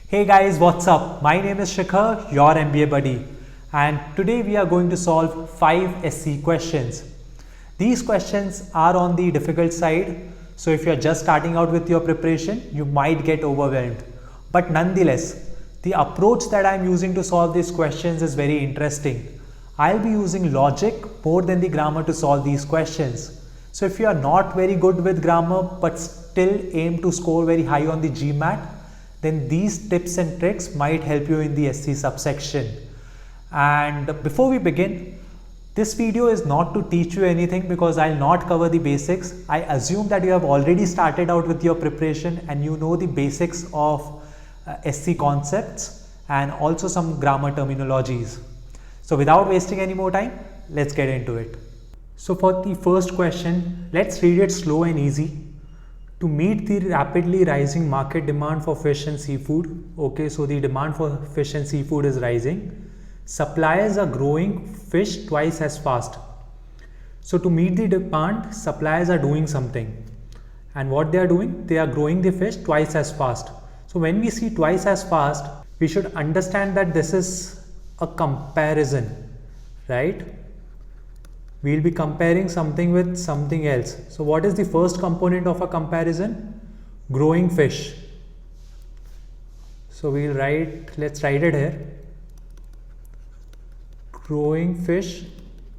Hey guys, what's up? My name is Shikhar, your MBA buddy, and today we are going to solve 5 SC questions. These questions are on the difficult side, so if you're just starting out with your preparation, you might get overwhelmed. But nonetheless, the approach that I'm using to solve these questions is very interesting. I'll be using logic more than the grammar to solve these questions. So if you are not very good with grammar but still aim to score very high on the GMAT, then these tips and tricks might help you in the SC subsection. And before we begin, this video is not to teach you anything because I'll not cover the basics. I assume that you have already started out with your preparation and you know the basics of SC concepts and also some grammar terminologies. So without wasting any more time, let's get into it. So for the first question, let's read it slow and easy. To meet the rapidly rising market demand for fish and seafood, okay, so the demand for fish and seafood is rising. Suppliers are growing fish twice as fast. So to meet the demand, suppliers are doing something. And what they are doing? They are growing the fish twice as fast. So when we see twice as fast, we should understand that this is a comparison, right? We'll be comparing something with something else. So what is the first component of a comparison? Growing fish. So let's write it here. Growing fish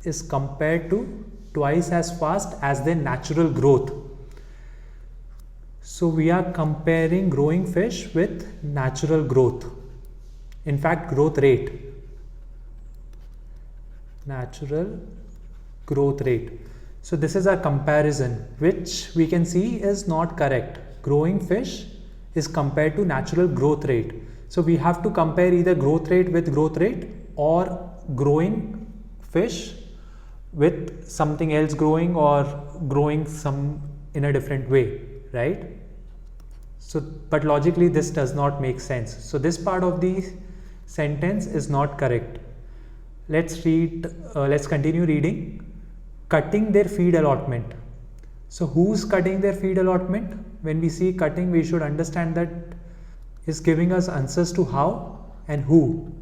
is compared to twice as fast as their natural growth. So we are comparing growing fish with natural growth. In fact, growth rate. Natural growth rate. So this is a comparison which we can see is not correct. Growing fish is compared to natural growth rate. So we have to compare either growth rate with growth rate or growing fish with something else growing or growing some in a different way, right? So but logically this does not make sense. So this part of the sentence is not correct. Let's continue reading. Cutting their feed allotment. So who's cutting their feed allotment? When we see cutting, we should understand that is giving us answers to how and who,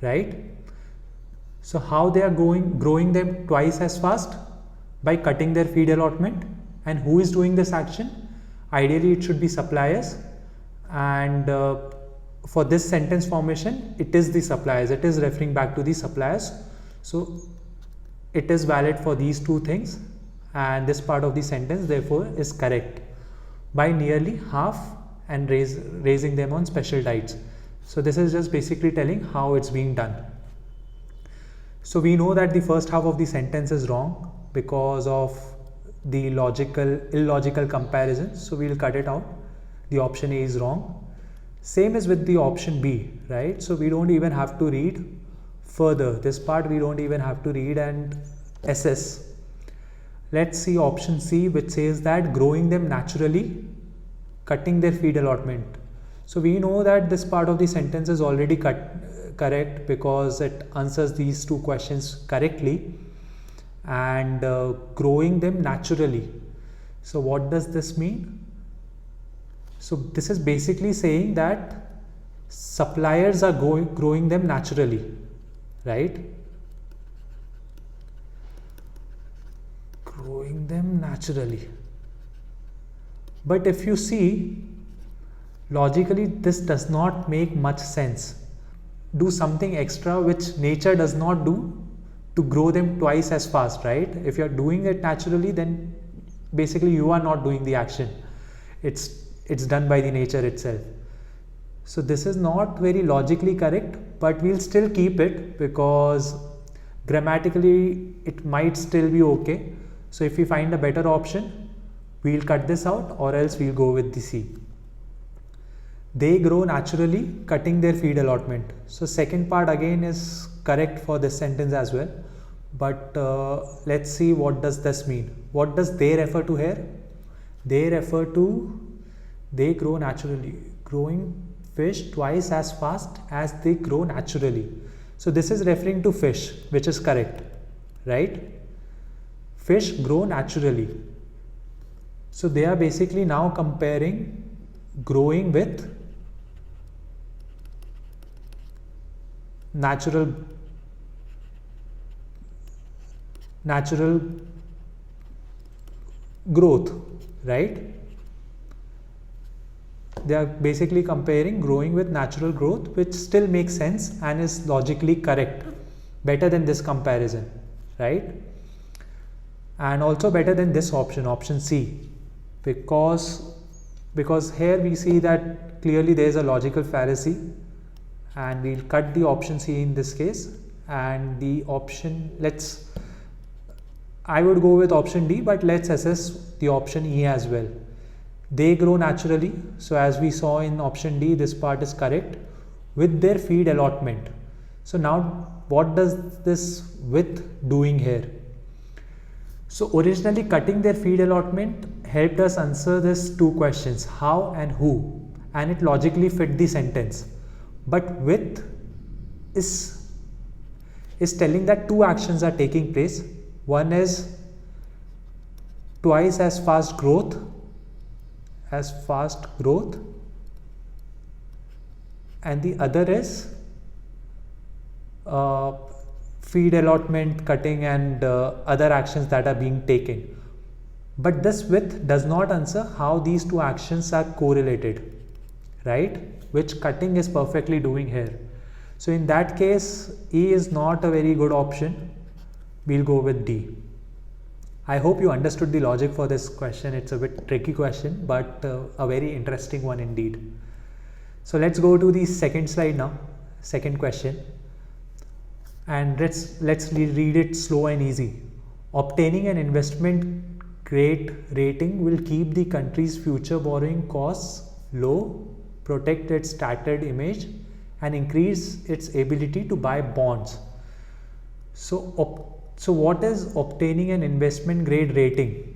right? So how they are growing them twice as fast? By cutting their feed allotment. And who is doing this action? Ideally it should be suppliers, and for this sentence formation it is the suppliers, it is referring back to the suppliers. So it is valid for these two things, and this part of the sentence therefore is correct by nearly half and raising them on special diets. So this is just basically telling how it's being done. So we know that the first half of the sentence is wrong because of the illogical comparison. So we'll cut it out. The option A is wrong. Same is with the option B, right? So we don't even have to read further. This part we don't even have to read and assess. Let's see option C, which says that growing them naturally, cutting their feed allotment. So we know that this part of the sentence is already correct because it answers these two questions correctly. And growing them naturally. So what does this mean? So this is basically saying that suppliers are growing them naturally, right? Growing them naturally. But if you see, logically this does not make much sense. Do something extra which nature does not do to grow them twice as fast, right? If you are doing it naturally, then basically you are not doing the action. It's done by the nature itself. So this is not very logically correct, but we'll still keep it because grammatically it might still be okay. So if we find a better option, we'll cut this out or else we'll go with the C. They grow naturally, cutting their feed allotment. So second part again is correct for this sentence as well. But let's see what does this mean. What does they refer to here? They refer to they grow naturally, growing fish twice as fast as they grow naturally. So this is referring to fish, which is correct, right? Fish grow naturally. So they are basically now comparing growing with natural growth, right? They are basically comparing growing with natural growth, which still makes sense and is logically correct, better than this comparison, right? And also better than this option, option C, because here we see that clearly there is a logical fallacy, and we'll cut the option C in this case, and the option, I would go with option D, but let's assess the option E as well. They grow naturally, so as we saw in option D, this part is correct, with their feed allotment. So now what does this with doing here? So originally cutting their feed allotment helped us answer these two questions, how and who, and it logically fit the sentence. But with is telling that two actions are taking place. One is twice as fast growth, and the other is feed allotment, cutting, and other actions that are being taken. But this with does not answer how these two actions are correlated, right? Which cutting is perfectly doing here. So in that case, E is not a very good option. We'll go with D. I hope you understood the logic for this question. It's a bit tricky question, but a very interesting one indeed. So let's go to the second slide now, second question. And let's read it slow and easy. Obtaining an investment grade rating will keep the country's future borrowing costs low, protect its stated image, and increase its ability to buy bonds. So what is obtaining an investment grade rating?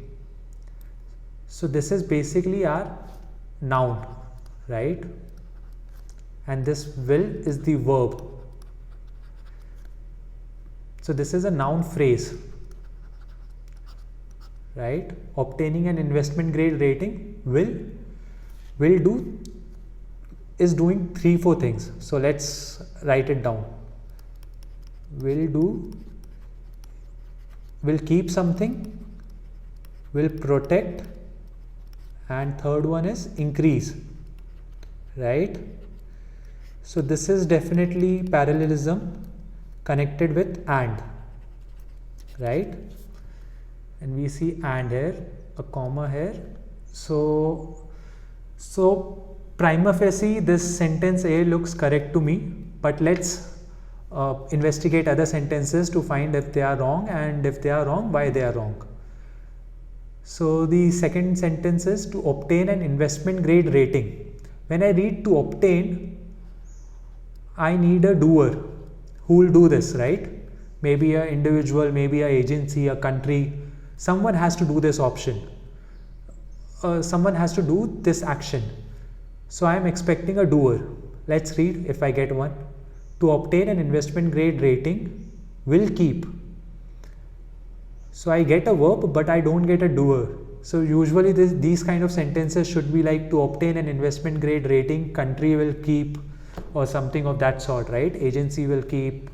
So this is basically our noun, right? And this will is the verb. So this is a noun phrase, right? Obtaining an investment grade rating is doing 3-4 things. So let's write it down. Will keep something, will protect, and third one is increase, right? So this is definitely parallelism connected with and, right? And we see and here, a comma here. So prima facie this sentence A looks correct to me, but let's investigate other sentences to find if they are wrong, and if they are wrong, why they are wrong. So the second sentence is to obtain an investment grade rating. When I read to obtain, I need a doer who will do this, right? Maybe an individual, maybe an agency, a country. Someone has to do this option. Someone has to do this action. So I am expecting a doer. Let's read if I get one. To obtain an investment grade rating will keep. So I get a verb, but I don't get a doer. So usually these kind of sentences should be like to obtain an investment grade rating, country will keep, or something of that sort, right? Agency will keep.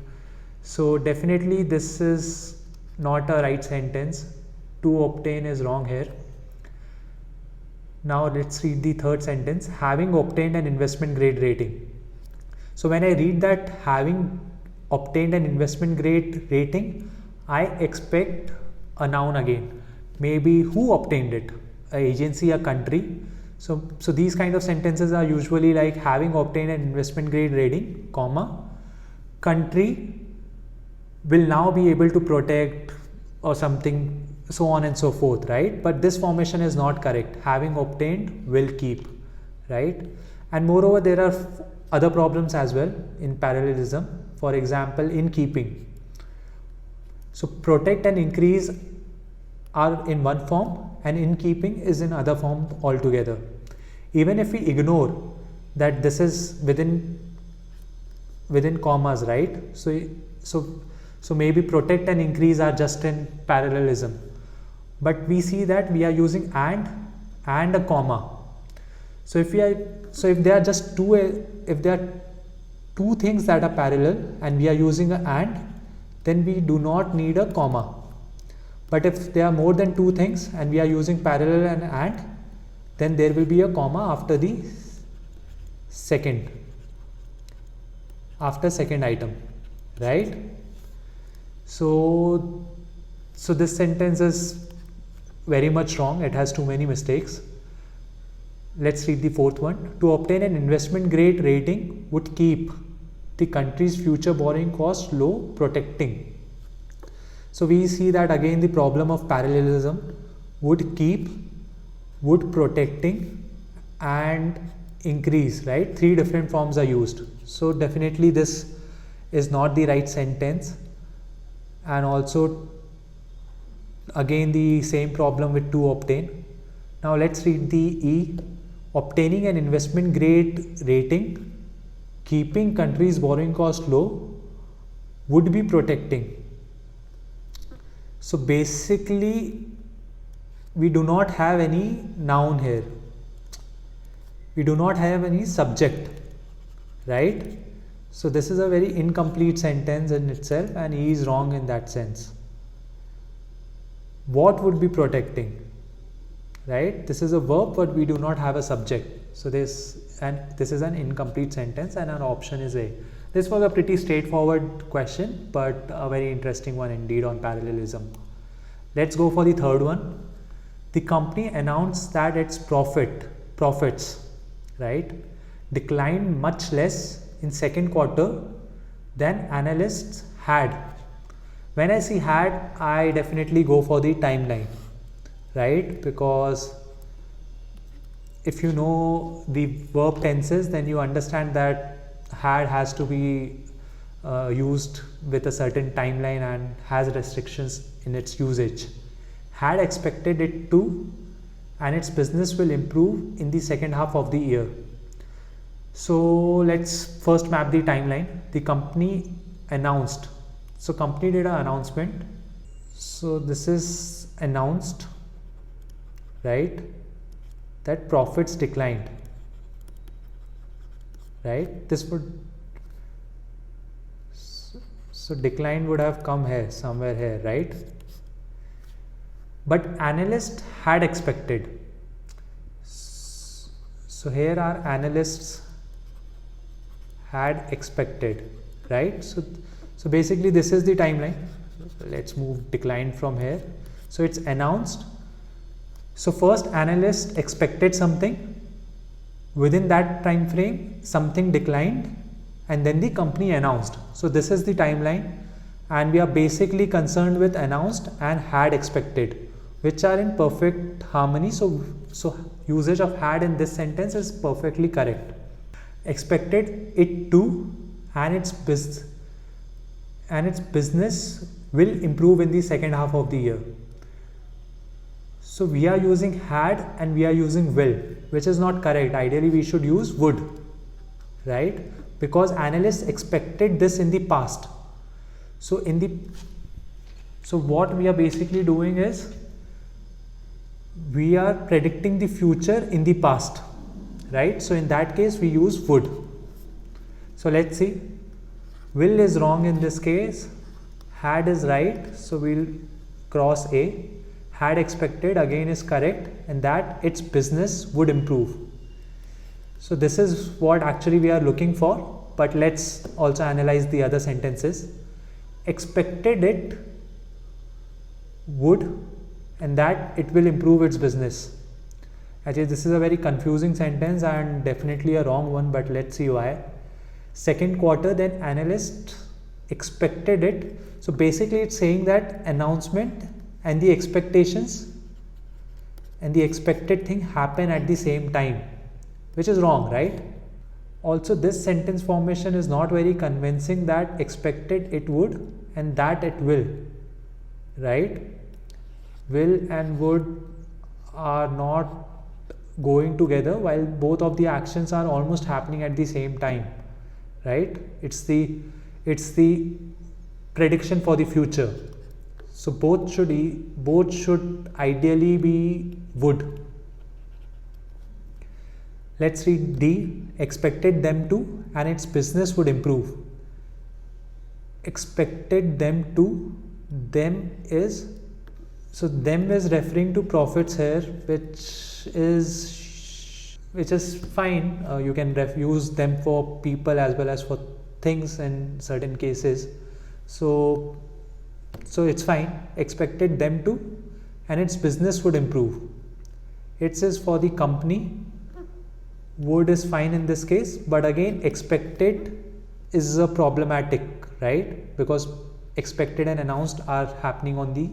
So definitely this is not a right sentence. To obtain is wrong here. Now let's read the third sentence. Having obtained an investment grade rating. So when I read that having obtained an investment grade rating, I expect a noun again. Maybe who obtained it? An agency, a country. So these kind of sentences are usually like having obtained an investment grade rating, comma, country will now be able to protect or something, so on and so forth, right? But this formation is not correct. Having obtained will keep, right? And moreover, there are other problems as well in parallelism. For example, in keeping. So protect and increase are in one form, and in keeping is in other form altogether. Even if we ignore that this is within commas, right? So maybe protect and increase are just in parallelism, but we see that we are using and a comma. So if they are just two, if they are two things that are parallel and we are using a and, then we do not need a comma. But if there are more than two things and we are using parallel and, then there will be a comma after the second item, right? So this sentence is very much wrong. It has too many mistakes. Let's read the fourth one. To obtain an investment grade rating would keep the country's future borrowing costs low, protecting. So we see that again the problem of parallelism: would keep, would protecting, and increase, right? Three different forms are used. So definitely this is not the right sentence. And also again the same problem with to obtain. Now let's read the E. Obtaining an investment grade rating, keeping country's borrowing cost low, would be protecting. So basically we do not have any noun here. We do not have any subject, right? So this is a very incomplete sentence in itself, and he is wrong in that sense. What would be protecting, right? This is a verb, but we do not have a subject. So this is an incomplete sentence, and our option is A. This was a pretty straightforward question, but a very interesting one indeed on parallelism. Let's go for the third one. The company announced that its profits, right, declined much less in second quarter than analysts had. When I see had, I definitely go for the timeline, right? Because if you know the verb tenses, then you understand that had has to be used with a certain timeline and has restrictions in its usage. Had expected it to, and its business will improve in the second half of the year. So let's first map the timeline. The company announced. So company did an announcement. So this is announced, right, that profits declined, right? This would, so decline would have come here, somewhere here, right? But analyst had expected. So here our analysts had expected, right? So basically this is the timeline. Let's move decline from here. So it's announced. So first analyst expected something. Within that time frame, something declined, and then the company announced. So this is the timeline, and we are basically concerned with announced and had expected, which are in perfect harmony. So usage of had in this sentence is perfectly correct. Expected it to, and its business will improve in the second half of the year. So we are using had and we are using will, which is not correct. Ideally we should use would, right? Because analysts expected this in the past. So what we are basically doing is we are predicting the future in the past, right? So in that case we use would. So let's see. Will is wrong in this case. Had is right. So we'll cross A. Had expected again is correct, and that its business would improve. So this is what actually we are looking for, but let's also analyze the other sentences. Expected it would, and that it will improve its business. Actually this is a very confusing sentence and definitely a wrong one, but let's see why. Second quarter, then analyst expected it. So basically it's saying that announcement and the expectations and the expected thing happen at the same time, which is wrong, right? Also this sentence formation is not very convincing, that expected it would and that it will, right? Will and would are not going together while both of the actions are almost happening at the same time, right? It's the prediction for the future. So both should ideally be would. Let's read D. Expected them to and its business would improve. Expected them to, them is, so them is referring to profits here, which is fine. You can use them for people as well as for things in certain cases. So it's fine. Expected them to and its business would improve. It says for the company, would is fine in this case, but again expected is a problematic, right? Because expected and announced are happening on the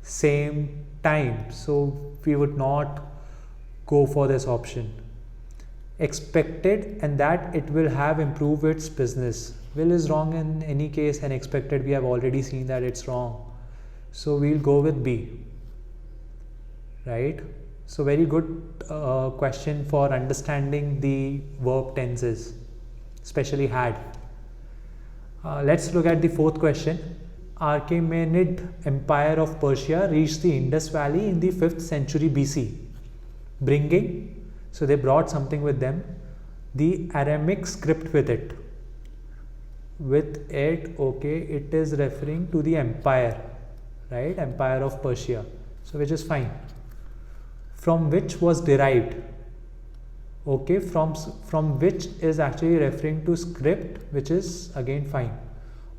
same time, so we would not go for this option. Expected and that it will have improved its business. Will is wrong in any case, and expected we have already seen that it's wrong, so we'll go with B, right? So very good question for understanding the verb tenses, especially had. Let's look at the fourth question. Achaemenid Empire of Persia reached the Indus Valley in the 5th century BC, bringing, so they brought something with them, the Aramaic script with it. With it, okay, it is referring to the empire, right? Empire of Persia, so which is fine. From which was derived, okay, from which is actually referring to script, which is again fine.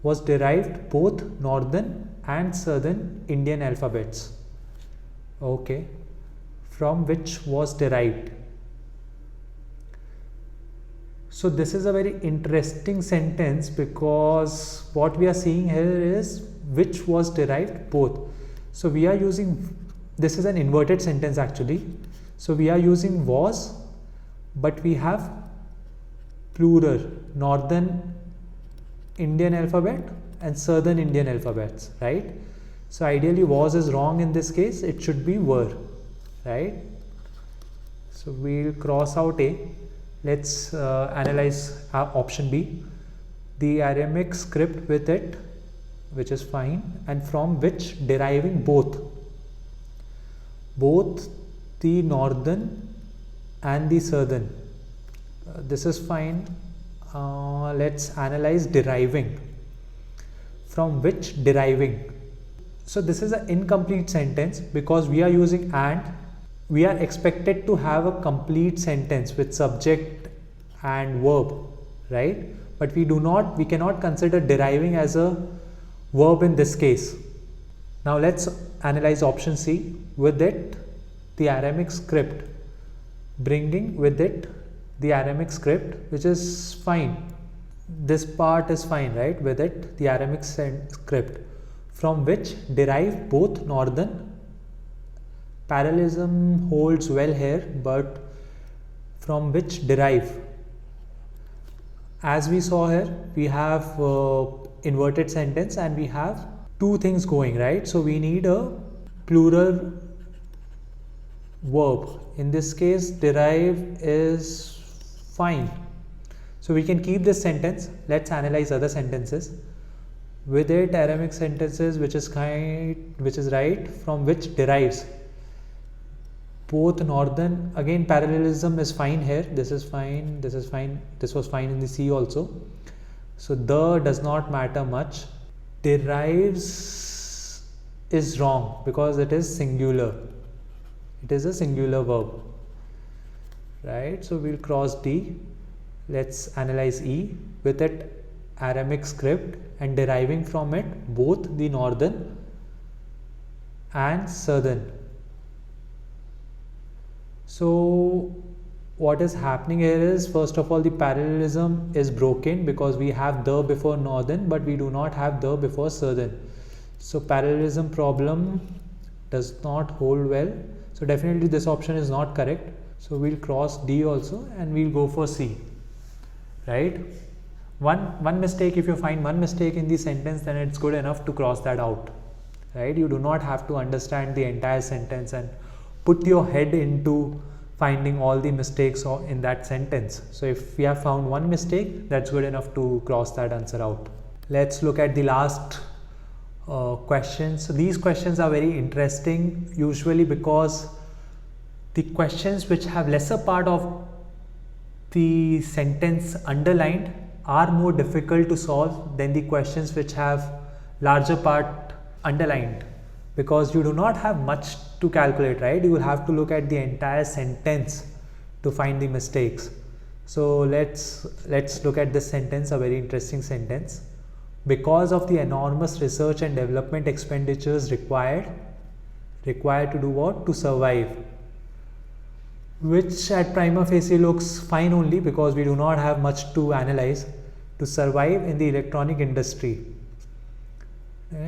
Was derived both northern and southern Indian alphabets, okay, from which was derived. So this is a very interesting sentence, because what we are seeing here is which was derived both. So we are using, this is an inverted sentence actually, so we are using was, but we have plural, northern Indian alphabet and southern Indian alphabets, right? So ideally was is wrong in this case, it should be were, right? So we'll cross out A. Let's analyze option B. The Aramaic script with it, which is fine, and from which deriving both the northern and the southern. This is fine. Let's analyze deriving. From which deriving. So this is an incomplete sentence, because we are using and. We are expected to have a complete sentence with subject and verb, right? But we cannot consider deriving as a verb in this case. Now let's analyze option C. With it, the Aramaic script. Bringing with it the Aramaic script, which is fine. This part is fine, right? With it, the Aramaic script. From which derive both northern. Parallelism holds well here, but from which derive. As we saw here, we have inverted sentence and we have two things going, right? So we need a plural verb. In this case, derive is fine. So we can keep this sentence. Let's analyze other sentences. With it, Aramaic sentences, which is right, from which derives. Both northern, again parallelism is fine here, this is fine, this is fine, this was fine in the C also. So the does not matter much. Derives is wrong because it is singular. It is a singular verb, right? So we'll cross D. Let's analyze E. With it, Aramaic script and deriving from it both the northern and southern. So what is happening here is, first of all, the parallelism is broken because we have the before northern, but we do not have the before southern. So parallelism problem does not hold well. So definitely this option is not correct. So we'll cross D also and we'll go for C, right? One mistake, if you find one mistake in the sentence, then it's good enough to cross that out, right? You do not have to understand the entire sentence and put your head into finding all the mistakes in that sentence. So if we have found one mistake, that's good enough to cross that answer out. Let's look at the last questions. So these questions are very interesting, usually because the questions which have lesser part of the sentence underlined are more difficult to solve than the questions which have larger part underlined, because you do not have much to calculate, right? You will have to look at the entire sentence to find the mistakes. So let's look at this sentence, a very interesting sentence. Because of the enormous research and development expenditures required to do what? To survive. Which at prima facie looks fine only because we do not have much to analyze. To survive in the electronic industry.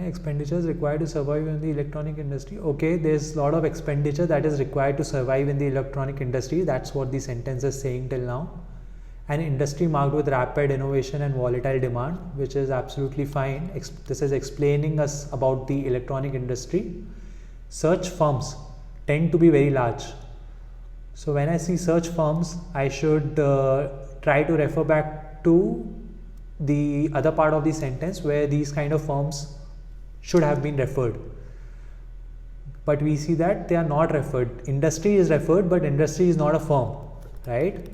Expenditures required to survive in the electronic industry. Okay, there's a lot of expenditure that is required to survive in the electronic industry. That's what the sentence is saying till now. An industry marked with rapid innovation and volatile demand, which is absolutely fine. This is explaining us about the electronic industry. Such firms tend to be very large. So when I see such firms, I should try to refer back to the other part of the sentence where these kind of firms should have been referred. But we see that they are not referred. Industry is referred, but industry is not a firm, right?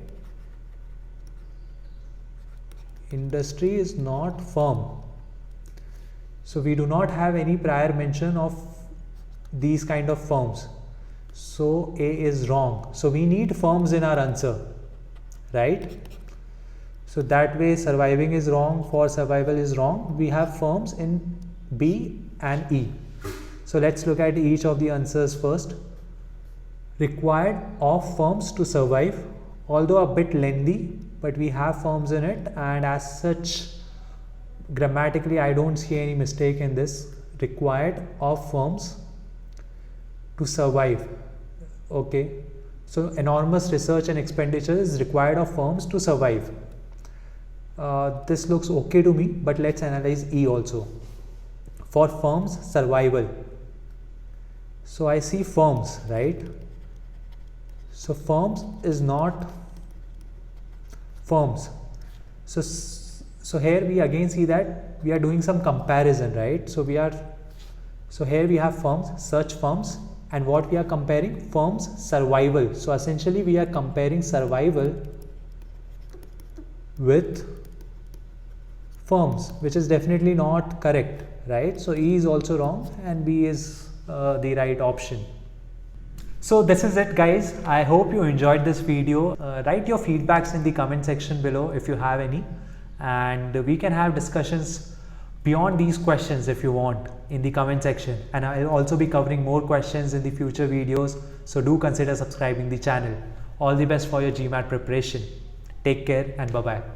Industry is not firm. So we do not have any prior mention of these kind of firms. So A is wrong. So we need firms in our answer, right? So that way surviving is wrong, for survival is wrong. We have firms in B and E. So let's look at each of the answers first. Required of firms to survive, although a bit lengthy, but we have firms in it, and as such grammatically I don't see any mistake in this. Required of firms to survive. Okay, so enormous research and expenditure is required of firms to survive. This looks okay to me, but let's analyze E also. For firms, survival. So I see firms, right? So firms is not firms. So here we again see that we are doing some comparison, right? So here we have firms, such firms, and what we are comparing? Firms survival. So essentially we are comparing survival with firms, which is definitely not correct, right? So E is also wrong and B is the right option. So this is it, guys. I hope you enjoyed this video. Write your feedbacks in the comment section below if you have any, and we can have discussions beyond these questions if you want in the comment section, and I'll also be covering more questions in the future videos, so do consider subscribing the channel. All the best for your GMAT preparation. Take care and bye bye.